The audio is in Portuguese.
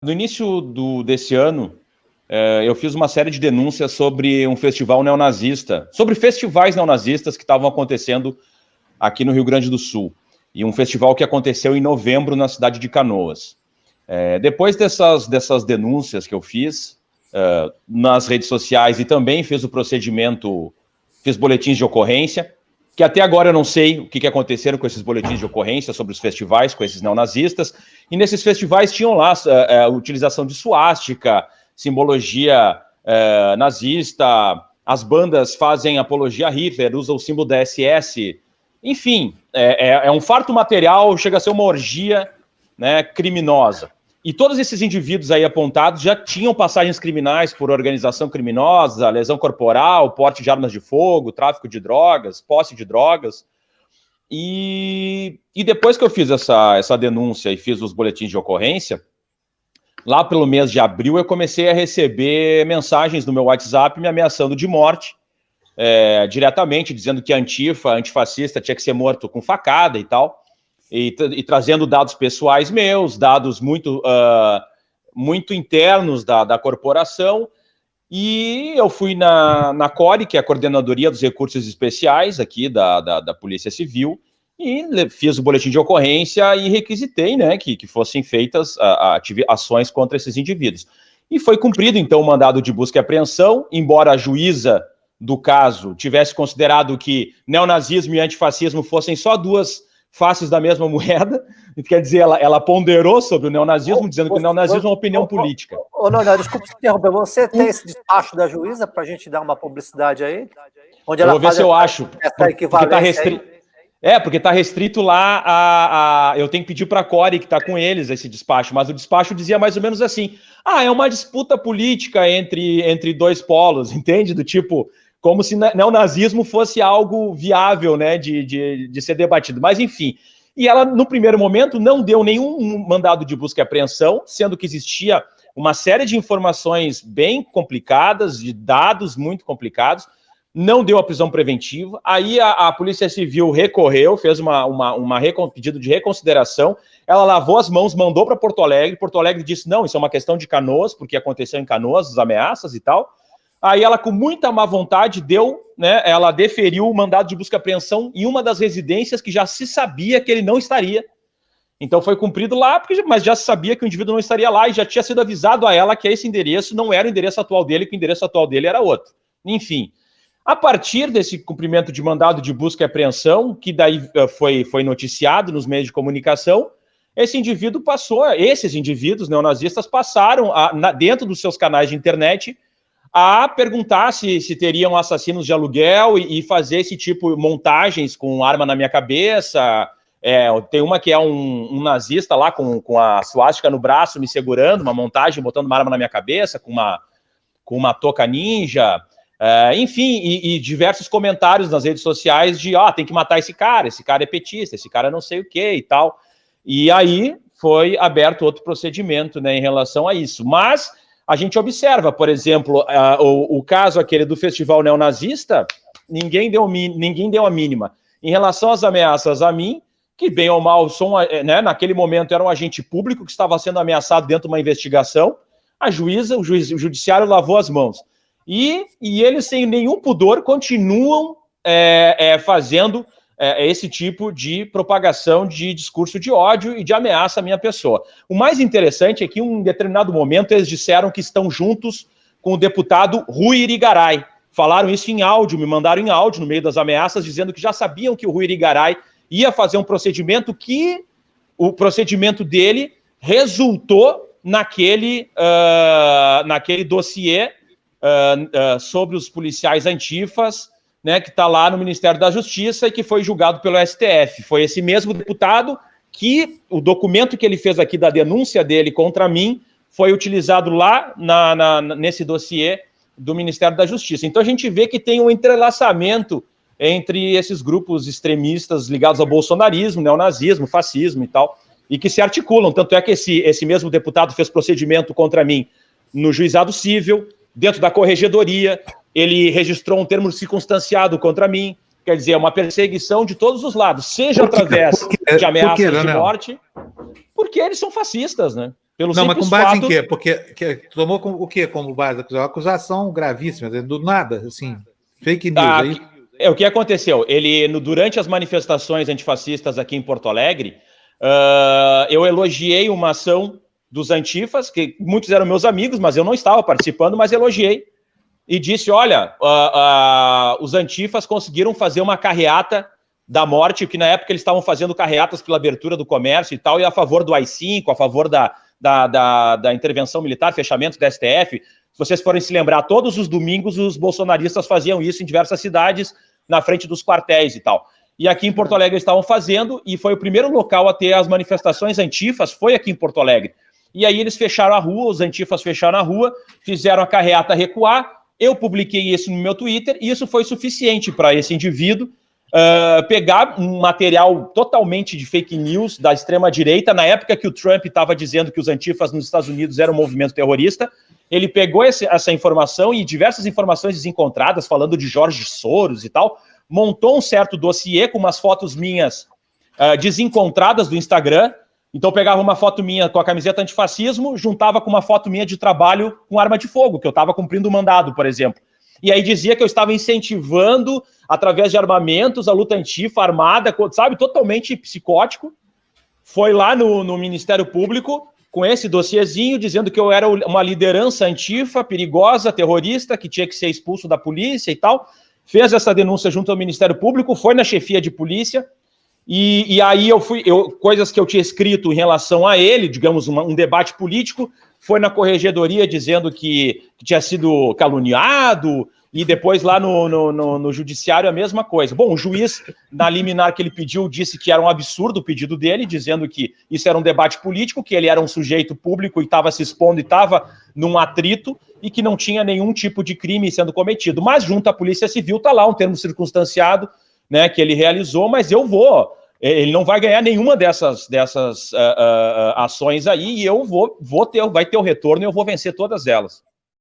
No início desse ano, eu fiz uma série de denúncias sobre um festival neonazista, sobre festivais neonazistas que estavam acontecendo aqui no Rio Grande do Sul. E um festival que aconteceu em novembro na cidade de Canoas. Depois dessas denúncias que eu fiz nas redes sociais e também fiz o procedimento, fiz boletins de ocorrência, que até agora eu não sei o que aconteceram com esses boletins de ocorrência sobre os festivais, com esses neonazistas, e nesses festivais tinham lá a utilização de suástica, simbologia nazista, as bandas fazem apologia a Hitler, usam o símbolo da SS, enfim, é um farto material, chega a ser uma orgia, né, criminosa. E todos esses indivíduos aí apontados já tinham passagens criminais por organização criminosa, lesão corporal, porte de armas de fogo, tráfico de drogas, posse de drogas. E depois que eu fiz essa denúncia e fiz os boletins de ocorrência, lá pelo mês de abril eu comecei a receber mensagens no meu WhatsApp me ameaçando de morte, diretamente, dizendo que antifascista, tinha que ser morto com facada e tal. E trazendo dados pessoais meus, dados muito internos da corporação, e eu fui na CORE, que é a Coordenadoria dos Recursos Especiais aqui da Polícia Civil, e fiz o boletim de ocorrência e requisitei, né, que fossem feitas ações contra esses indivíduos. E foi cumprido, então, o mandado de busca e apreensão, embora a juíza do caso tivesse considerado que neonazismo e antifascismo fossem só duas faces da mesma moeda, quer dizer, ela ponderou sobre o neonazismo, dizendo que o neonazismo é uma opinião política. Não, desculpa te interromper, você tem esse despacho da juíza para a gente dar uma publicidade aí? Onde ela vou ver se eu acho, porque está restrito lá eu tenho que pedir para a CORE, que está com eles, esse despacho, mas o despacho dizia mais ou menos assim, é uma disputa política entre dois polos, entende? Do tipo, como se neonazismo fosse algo viável, né, de ser debatido. Mas, enfim, e ela, no primeiro momento, não deu nenhum mandado de busca e apreensão, sendo que existia uma série de informações bem complicadas, de dados muito complicados, não deu a prisão preventiva. Aí a Polícia Civil recorreu, fez pedido de reconsideração, ela lavou as mãos, mandou para Porto Alegre disse, não, isso é uma questão de Canoas, porque aconteceu em Canoas, as ameaças e tal. Aí ela, com muita má vontade, ela deferiu o mandado de busca e apreensão em uma das residências que já se sabia que ele não estaria. Então foi cumprido lá, mas já se sabia que o indivíduo não estaria lá e já tinha sido avisado a ela que esse endereço não era o endereço atual dele, que o endereço atual dele era outro. Enfim, a partir desse cumprimento de mandado de busca e apreensão, que daí foi noticiado nos meios de comunicação, esses indivíduos neonazistas passaram, dentro dos seus canais de internet, a perguntar se teriam assassinos de aluguel e fazer esse tipo de montagens com arma na minha cabeça. Tem uma que é um nazista lá com a suástica no braço me segurando, uma montagem botando uma arma na minha cabeça com uma touca ninja, enfim, e diversos comentários nas redes sociais de tem que matar esse cara é petista, esse cara não sei o que e tal. E aí foi aberto outro procedimento, né, em relação a isso. Mas a gente observa, por exemplo, o caso aquele do festival neonazista, ninguém deu a mínima. Em relação às ameaças a mim, que bem ou mal, naquele momento era um agente público que estava sendo ameaçado dentro de uma investigação, a juíza, o judiciário lavou as mãos. E eles, sem nenhum pudor, continuam fazendo esse tipo de propagação de discurso de ódio e de ameaça à minha pessoa. O mais interessante é que, em um determinado momento, eles disseram que estão juntos com o deputado Rui Irigaray. Falaram isso em áudio, me mandaram em áudio no meio das ameaças, dizendo que já sabiam que o Rui Irigaray ia fazer um procedimento, que o procedimento dele resultou naquele dossiê sobre os policiais antifas, né, que está lá no Ministério da Justiça e que foi julgado pelo STF. Foi esse mesmo deputado que o documento que ele fez aqui da denúncia dele contra mim foi utilizado lá nesse dossiê do Ministério da Justiça. Então a gente vê que tem um entrelaçamento entre esses grupos extremistas ligados ao bolsonarismo, neonazismo, fascismo e tal, e que se articulam. Tanto é que esse mesmo deputado fez procedimento contra mim no juizado civil, dentro da corregedoria, ele registrou um termo circunstanciado contra mim, quer dizer, é uma perseguição de todos os lados, seja através de ameaças de morte, porque eles são fascistas, né? Pelo Não, mas com base fato... em quê? Porque tomou o quê como base? Acusação gravíssima, do nada, assim, fake news. Aí... O que aconteceu? Durante as manifestações antifascistas aqui em Porto Alegre, eu elogiei uma ação dos antifas, que muitos eram meus amigos, mas eu não estava participando, mas elogiei. E disse, olha, os antifas conseguiram fazer uma carreata da morte, que na época eles estavam fazendo carreatas pela abertura do comércio e tal, e a favor do AI-5, a favor da intervenção militar, fechamento da STF. Se vocês forem se lembrar, todos os domingos os bolsonaristas faziam isso em diversas cidades, na frente dos quartéis e tal. E aqui em Porto Alegre eles estavam fazendo, e foi o primeiro local a ter as manifestações antifas, foi aqui em Porto Alegre. E aí eles fecharam a rua, os antifas fecharam a rua, fizeram a carreata recuar. Eu publiquei isso no meu Twitter, e isso foi suficiente para esse indivíduo pegar um material totalmente de fake news da extrema-direita, na época que o Trump estava dizendo que os antifas nos Estados Unidos eram um movimento terrorista. Ele pegou essa informação e diversas informações desencontradas, falando de Jorge Soros e tal, montou um certo dossiê com umas fotos minhas desencontradas do Instagram. Então pegava uma foto minha com a camiseta antifascismo, juntava com uma foto minha de trabalho com arma de fogo, que eu estava cumprindo o mandado, por exemplo. E aí dizia que eu estava incentivando, através de armamentos, a luta antifa, armada, sabe, totalmente psicótico. Foi lá no Ministério Público, com esse dossiezinho, dizendo que eu era uma liderança antifa, perigosa, terrorista, que tinha que ser expulso da polícia e tal. Fez essa denúncia junto ao Ministério Público, foi na chefia de polícia, e aí coisas que eu tinha escrito em relação a ele, digamos, um debate político, foi na corregedoria dizendo que tinha sido caluniado, e depois lá no judiciário a mesma coisa. Bom, o juiz, na liminar que ele pediu, disse que era um absurdo o pedido dele, dizendo que isso era um debate político, que ele era um sujeito público e estava se expondo e estava num atrito, e que não tinha nenhum tipo de crime sendo cometido. Mas junto à Polícia Civil está lá um termo circunstanciado, né, que ele realizou, mas ele não vai ganhar nenhuma dessas ações aí, e vai ter o retorno e eu vou vencer todas elas.